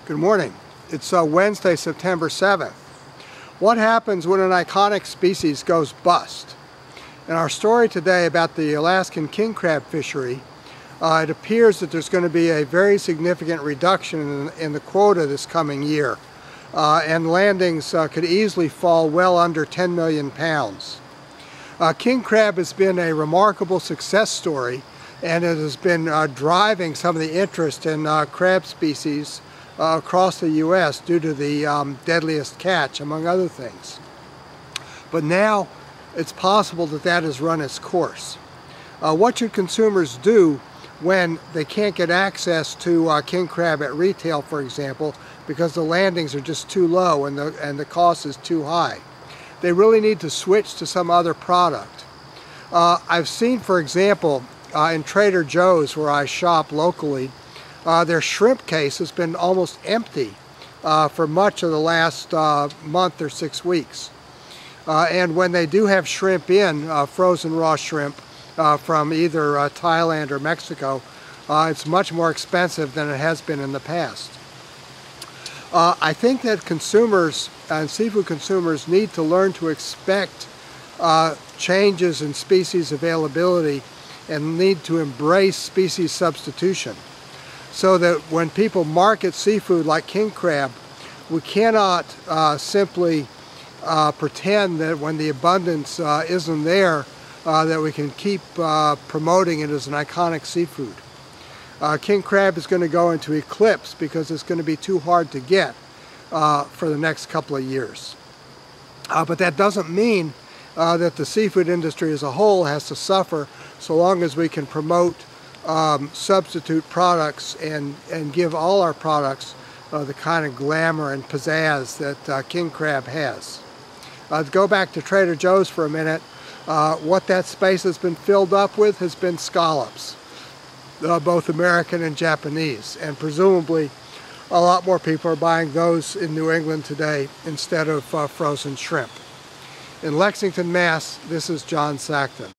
Good morning. It's Wednesday, September 7th. What happens when an iconic species goes bust? In our story today about the Alaskan king crab fishery, it appears that there's going to be a very significant reduction in the quota this coming year, and landings could easily fall well under 10 million pounds. King crab has been a remarkable success story, and it has been driving some of the interest in crab species across the U.S. due to the Deadliest Catch, among other things. But now it's possible that that has run its course. What should consumers do when they can't get access to king crab at retail, for example, because the landings are just too low and the cost is too high? They really need to switch to some other product. I've seen, for example, in Trader Joe's, where I shop locally, their shrimp case has been almost empty for much of the last month or 6 weeks. And when they do have shrimp in, frozen raw shrimp from either Thailand or Mexico, it's much more expensive than it has been in the past. I think that consumers and seafood consumers need to learn to expect changes in species availability and need to embrace species substitution, so that when people market seafood like king crab, we cannot simply pretend that when the abundance isn't there, that we can keep promoting it as an iconic seafood. King crab is going to go into eclipse because it's going to be too hard to get for the next couple of years. But that doesn't mean that the seafood industry as a whole has to suffer, so long as we can promote substitute products and give all our products the kind of glamour and pizzazz that king crab has. To go back to Trader Joe's for a minute, what that space has been filled up with has been scallops, both American and Japanese, and presumably a lot more people are buying those in New England today instead of frozen shrimp. In Lexington, Mass., this is John Sackton.